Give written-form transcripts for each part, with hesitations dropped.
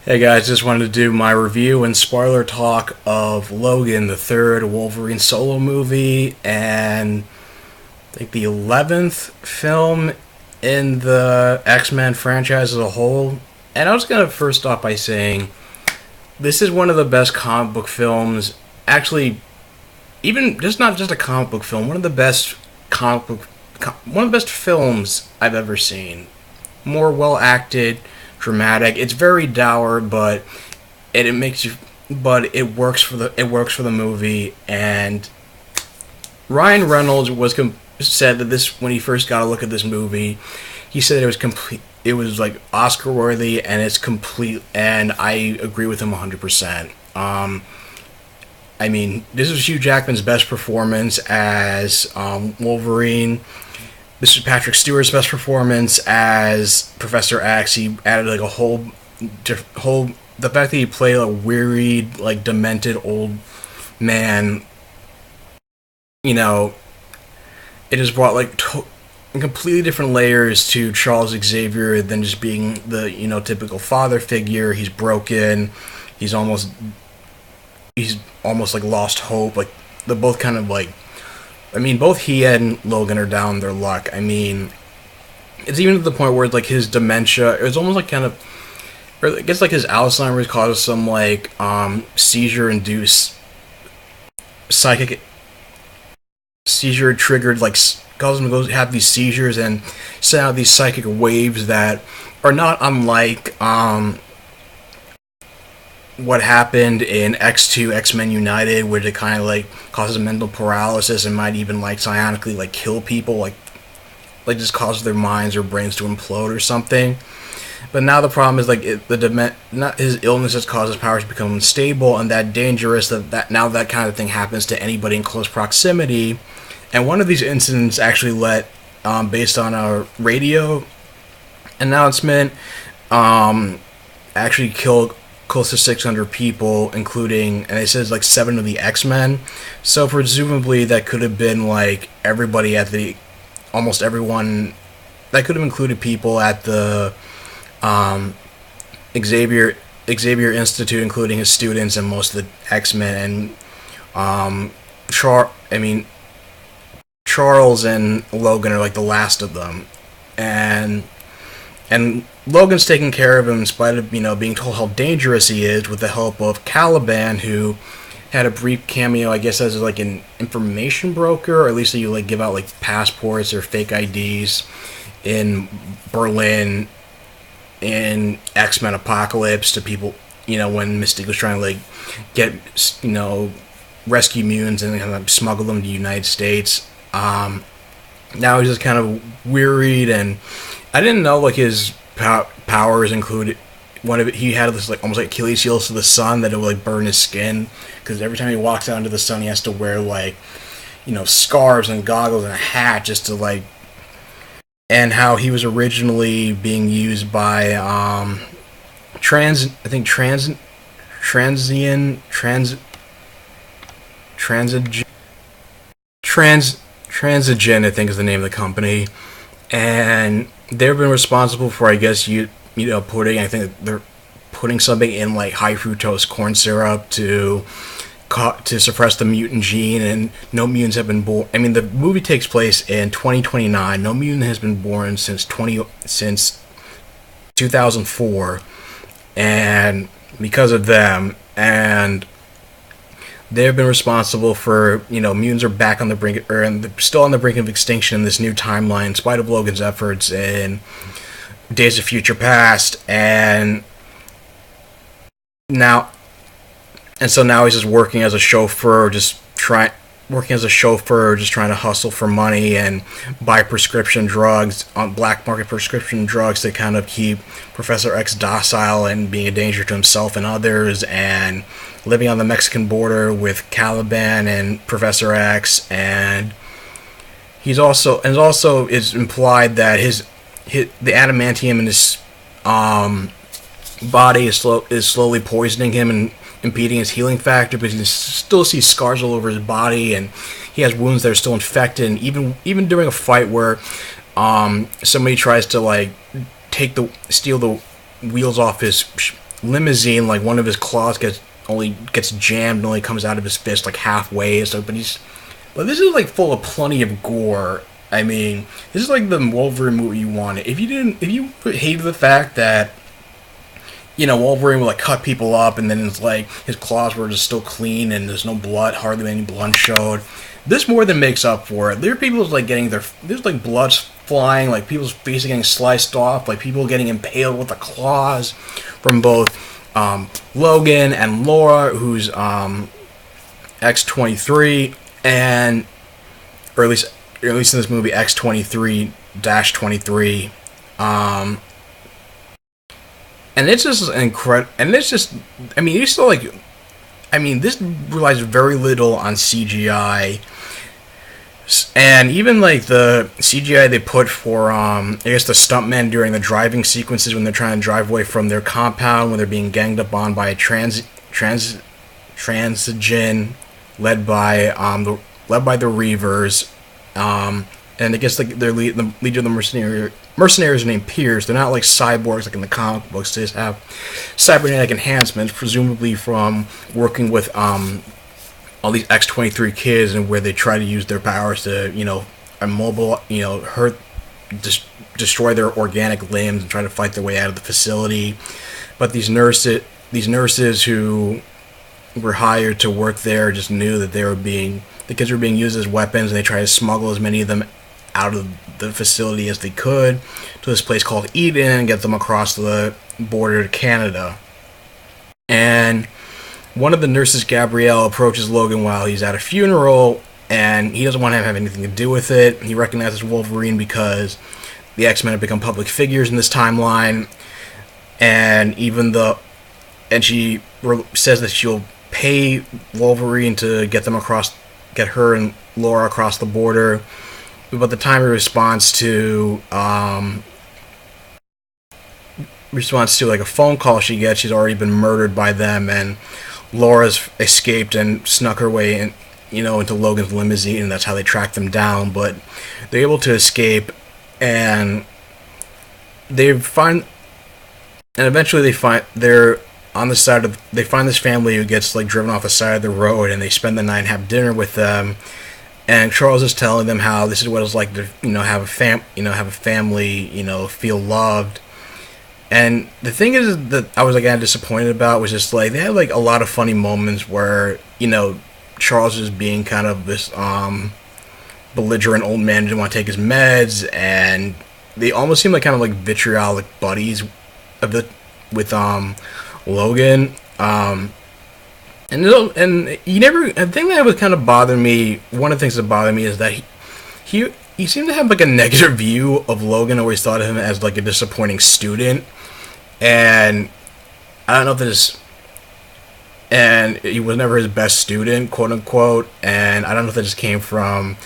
Hey guys, just wanted to do my review and spoiler talk of Logan, the third Wolverine solo movie, and I think the 11th film in the X-Men franchise as a whole. And I was going to first off by saying this is one of the best comic book films, actually, even just not just a comic book film, one of the best comic book, one of the best films I've ever seen. More well acted, dramatic. It's very dour, but it makes you. But it works for the movie. And Ryan Reynolds said that this when he first got a look at this movie, he said it was complete. It was like Oscar worthy, and it's complete. And I agree with him 100%. I mean, this is Hugh Jackman's best performance as Wolverine. This is Patrick Stewart's best performance as Professor X. He added like a whole. The fact that he played a wearied, like demented old man, you know, it has brought like completely different layers to Charles Xavier than just being the typical father figure. He's broken. He's almost like lost hope. Like they're both kind of like. I mean, both he and Logan are down their luck. I mean, it's even to the point where it's like his dementia. It's almost like kind of, or I guess like his Alzheimer's causes some like seizure-induced psychic seizure triggered like causes him to go have these seizures and send out these psychic waves that are not unlike what happened in X2 X-Men United, where it kind of like causes mental paralysis and might even like psionically like kill people, like just causes their minds or brains to implode or something. But now the problem is like not his illness has caused his powers to become unstable and that dangerous that now that kind of thing happens to anybody in close proximity. And one of these incidents actually based on a radio announcement, actually killed close to 600 people, including, and it says like 7 of the X-Men. So presumably that could have been like everybody almost everyone. That could have included people at the Xavier Institute, including his students and most of the X-Men. And Charles and Logan are like the last of them, and Logan's taking care of him in spite of being told how dangerous he is, with the help of Caliban, who had a brief cameo, I guess, as like an information broker, or at least you like give out like passports or fake IDs in Berlin in X-Men Apocalypse to people, when Mystique was trying to like get rescue mutants and kind of smuggle them to the United States. Now he's just kind of wearied, and I didn't know like his powers included he had this like almost like Achilles heels to the sun that it would like burn his skin, because every time he walks out into the sun he has to wear like scarves and goggles and a hat just to like. And how he was originally being used by Transigen I think is the name of the company, and they've been responsible for, I guess, I think they're putting something in like high fructose corn syrup to suppress the mutant gene, and no mutants have been born. I mean, the movie takes place in 2029. No mutant has been born since 2004, and because of them, and they've been responsible for mutants are back on the brink, and they're still on the brink of extinction in this new timeline, in spite of Logan's efforts in Days of Future Past, and so now he's just working as a chauffeur, trying to hustle for money and buy prescription drugs on black market prescription drugs to kind of keep Professor X docile and being a danger to himself and others, and living on the Mexican border with Caliban and Professor X. And it's implied that the adamantium in his body is slowly poisoning him and impeding his healing factor, but he still sees scars all over his body, and he has wounds that are still infected. And even during a fight where somebody tries to like steal the wheels off limousine, like one of his claws gets jammed and only comes out of his fist like halfway. So, but this is like full of plenty of gore. I mean, this is like the Wolverine movie you wanted. If you hated the fact that, you know, Wolverine would like cut people up and then it's like his claws were just still clean and there's no blood, hardly any blood showed. This more than makes up for it. There are people like there's like blood flying, like people's faces getting sliced off, like people getting impaled with the claws from both Logan and Laura, who's X-23, and or at least in this movie X-23-23. And it's just incredible. And it's just, I mean, it's still like, I mean, this relies very little on CGI. And even like the CGI they put for, I guess the stuntmen during the driving sequences when they're trying to drive away from their compound, when they're being ganged up on by a transigen led by the Reavers. And I guess like the leader of the mercenaries are named Pierce. They're not like cyborgs like in the comic books. They just have cybernetic enhancements, presumably from working with all these X-23 kids, and where they try to use their powers to, you know, destroy their organic limbs and try to fight their way out of the facility. But these nurses who were hired to work there just knew that the kids were being used as weapons, and they tried to smuggle as many of them out of the facility as they could to this place called Eden and get them across the border to Canada. And one of the nurses, Gabrielle, approaches Logan while he's at a funeral, and he doesn't want to have anything to do with it. He recognizes Wolverine because the X-Men have become public figures in this timeline, and she says that she'll pay Wolverine to get her and Laura across the border. But the time he responds to like a phone call she gets, she's already been murdered by them, and Laura's escaped and snuck her way in, you know, into Logan's limousine, and that's how they track them down. But they're able to escape, and eventually they find this family who gets like driven off the side of the road, and they spend the night and have dinner with them. And Charles is telling them how this is what it's like to, you know, have a family, you know, feel loved. And the thing is that I was like kind of disappointed about was just like they had like a lot of funny moments where, you know, Charles is being kind of this belligerent old man who didn't want to take his meds, and they almost seem like kind of like vitriolic buddies with Logan. And he never. The thing that was kind of bothering me. One of the things that bothered me is that he seemed to have like a negative view of Logan. I always thought of him as like a disappointing student, and I don't know if this. And he was never his best student, quote unquote. And I don't know if that just came from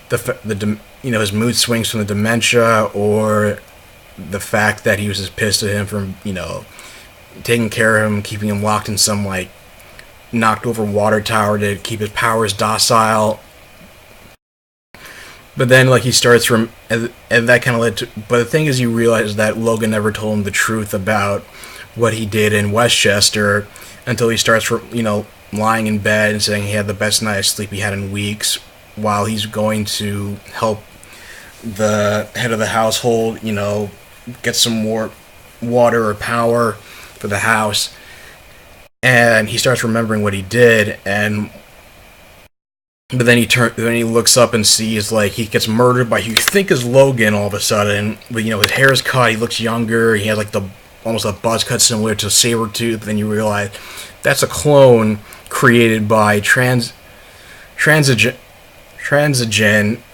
his mood swings from the dementia, or the fact that he was just pissed at him for, you know, taking care of him, keeping him locked in some like knocked over water tower to keep his powers docile. But then like he starts from, and that kind of led to, but the thing is, you realize that Logan never told him the truth about what he did in Westchester until he starts from, you know, lying in bed and saying he had the best night of sleep he had in weeks, while he's going to help the head of the household, you know, get some more water or power for the house. And he starts remembering what he did, but then he looks up and sees like he gets murdered by who you think is Logan all of a sudden. But you know, his hair is cut, he looks younger, he has like almost a buzz cut similar to Sabretooth. Then you realize that's a clone created by Transigen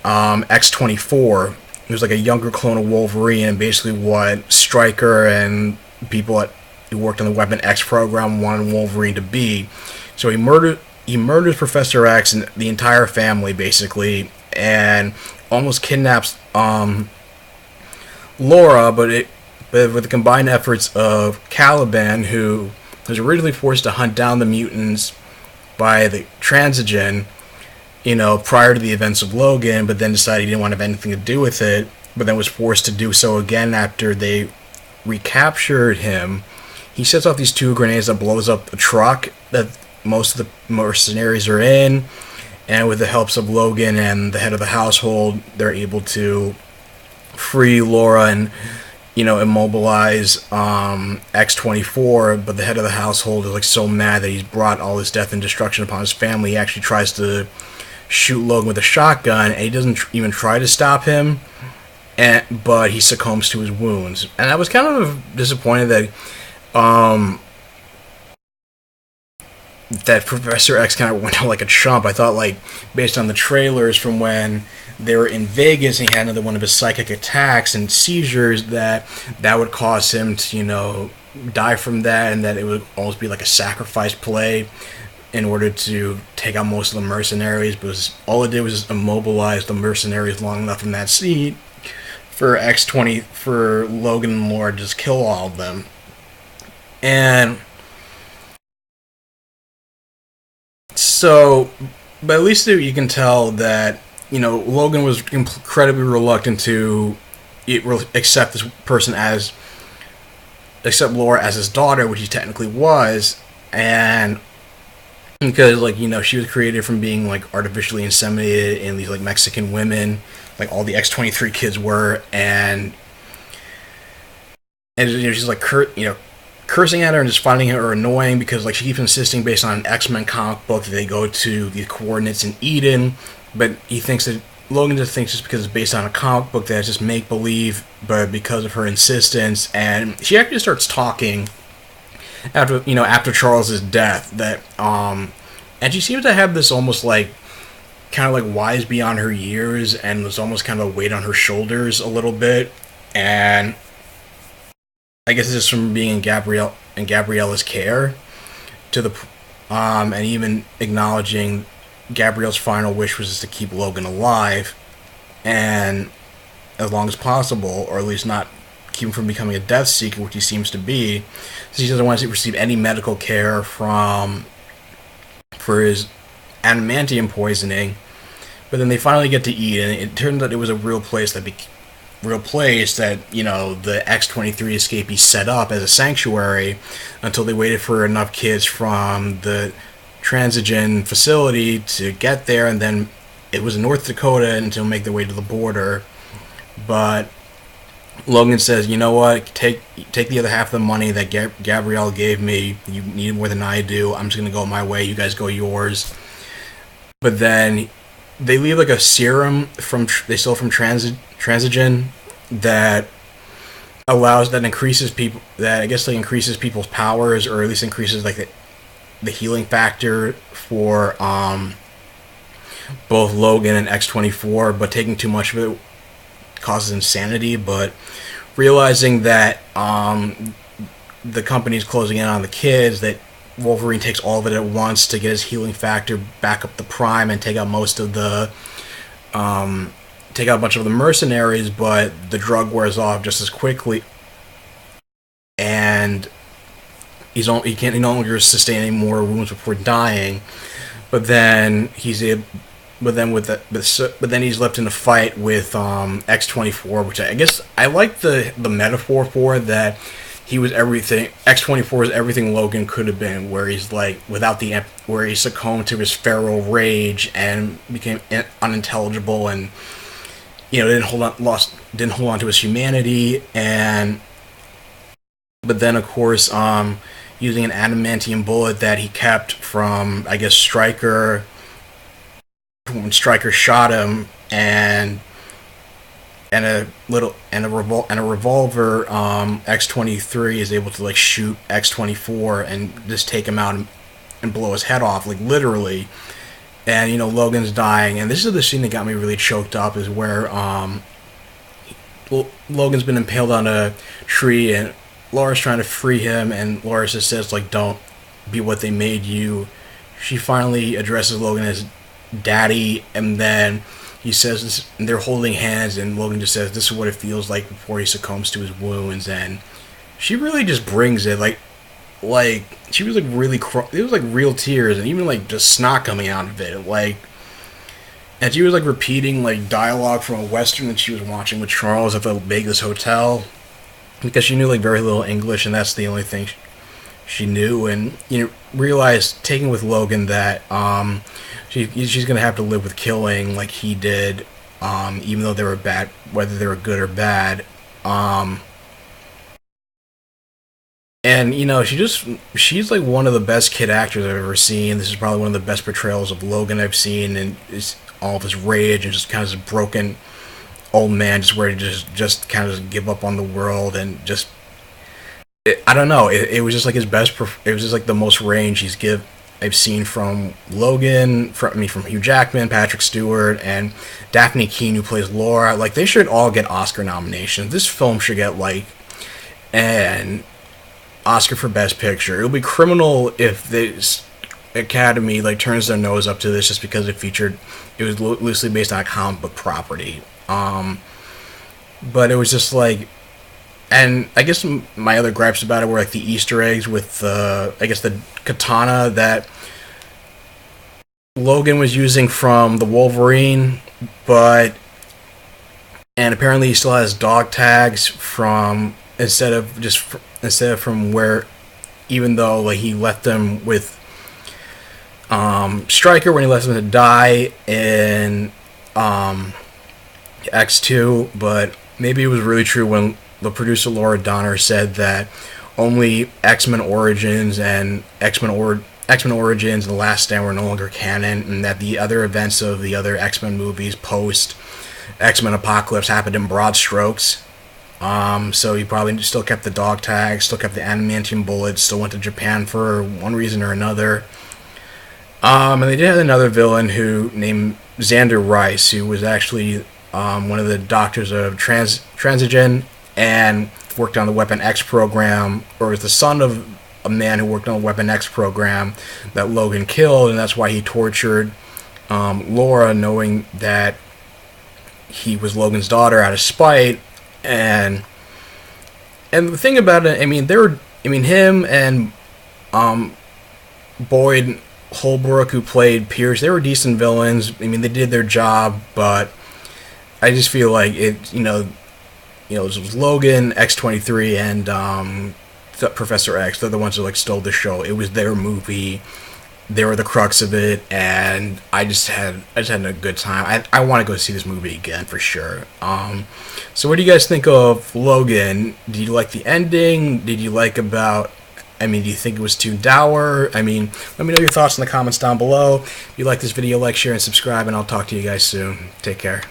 X-24. He was like a younger clone of Wolverine, and basically what Stryker and people who worked on the Weapon X program wanted Wolverine to be. So he murders Professor X and the entire family basically, and almost kidnaps Laura, but with the combined efforts of Caliban, who was originally forced to hunt down the mutants by the Transigen, you know, prior to the events of Logan, but then decided he didn't want to have anything to do with it, but then was forced to do so again after they recaptured him he sets off these two grenades that blows up the truck that most of the mercenaries are in, and with the helps of Logan and the head of the household, they're able to free Laura and immobilize X-24. But the head of the household is like so mad that he's brought all this death and destruction upon his family. He actually tries to shoot Logan with a shotgun, and he doesn't even try to stop him. But he succumbs to his wounds, and I was kind of disappointed that Professor X kind of went out like a chump. I thought, like, based on the trailers from when they were in Vegas and he had another one of his psychic attacks and seizures, that would cause him to, die from that, and that it would almost be like a sacrifice play in order to take out most of the mercenaries. But all it did was just immobilize the mercenaries long enough in that seat for for Logan and Laura to just kill all of them. And so, but at least you can tell that, Logan was incredibly reluctant to accept accept Laura as his daughter, which he technically was, and because, like, she was created from being, like, artificially inseminated in these, like, Mexican women, like all the X-23 kids were, and she's like, cursing at her and just finding her annoying because, like, she keeps insisting based on an X-Men comic book that they go to the coordinates in Eden, but Logan just thinks just because it's based on a comic book that it's just make-believe, but because of her insistence, and she actually starts talking after Charles's death, that and she seems to have this almost like kind of like wise beyond her years, and there's almost kind of a weight on her shoulders a little bit, and I guess it's just from being in Gabriella's care to the and even acknowledging Gabrielle's final wish was just to keep Logan alive and as long as possible, or at least not keep him from becoming a death seeker, which he seems to be. So he doesn't want to receive any medical care for his adamantium poisoning. But then they finally get to Eden. It turns out it was a real place that the X-23 escapees set up as a sanctuary until they waited for enough kids from the Transigen facility to get there, and then it was in North Dakota until make their way to the border. But Logan says, you know what, take the other half of the money that Gabrielle gave me. You need more than I do. I'm just going to go my way. You guys go yours. But then they leave like a serum they steal from Transigen that increases people's powers, or at least increases like the healing factor for both Logan and X-24, but taking too much of it causes insanity. But realizing that the company's closing in on the kids, that Wolverine takes all of it at once to get his healing factor back up to prime and take out most of the take out a bunch of the mercenaries, but the drug wears off just as quickly, and he can't no longer sustain any more wounds before dying. But then he's left in a fight with X-24, which I guess I like the metaphor for that. He was everything. X-24 is everything Logan could have been, where he's like where he succumbed to his feral rage and became unintelligible, and didn't hold on to his humanity, but then of course using an adamantium bullet that he kept from, I guess, Stryker, when Stryker shot him, and a revolver, X-23 is able to like shoot X-24 and just take him out and blow his head off, like literally. And Logan's dying, and this is the scene that got me really choked up, is where Logan's been impaled on a tree, and Laura's trying to free him, and Laura just says, like, don't be what they made you. She finally addresses Logan as daddy, and then he says this, and they're holding hands, and Logan just says, this is what it feels like before he succumbs to his wounds. And she really just brings it, like she was like really it was like real tears, and even like just snot coming out of it, like, and she was like repeating like dialogue from a western that she was watching with Charles at the Vegas hotel, because she knew like very little English, and that's the only thing she knew, and realized taking with Logan that she's gonna have to live with killing like he did, even though they were bad, whether they were good or bad. Um, and she's like one of the best kid actors I've ever seen. This is probably one of the best portrayals of Logan I've seen, and all of his rage and just kind of this broken old man, just ready to just kind of give up on the world, and just I don't know. It was just like his best. It was just like the most range I've seen from Logan, from Hugh Jackman, Patrick Stewart, and Daphne Keane, who plays Laura. Like, they should all get Oscar nominations. This film should get like an Oscar for Best Picture. It would be criminal if this Academy like turns their nose up to this just because it was loosely based on a comic book property. But it was just like, and I guess my other gripes about it were like the Easter eggs with I guess the katana that Logan was using from the Wolverine, and apparently he still has dog tags from instead of from where, even though like he left them with Stryker when he left them to die in X2, but maybe it was really true when the producer Laura Donner said that only X-Men Origins and X-Men Origins and The Last Stand were no longer canon, and that the other events of the other X-Men movies post X-Men Apocalypse happened in broad strokes. So he probably still kept the dog tags, still kept the adamantium bullets, still went to Japan for one reason or another. And they did have another villain named Xander Rice, who was actually one of the doctors of Transigen and worked on the Weapon X program, or was the son of a man who worked on the Weapon X program that Logan killed, and that's why he tortured Laura, knowing that he was Logan's daughter out of spite. And the thing about it, him and Boyd Holbrook, who played Pierce, they were decent villains. I mean, they did their job, but I just feel like it was Logan, X-23, and Professor X. They're the ones who like stole the show. It was their movie. They were the crux of it, and I just had a good time. I want to go see this movie again for sure. So what do you guys think of Logan? Did you like the ending? Did you like about? Do you think it was too dour? Let me know your thoughts in the comments down below. If you like this video, like, share, and subscribe, and I'll talk to you guys soon. Take care.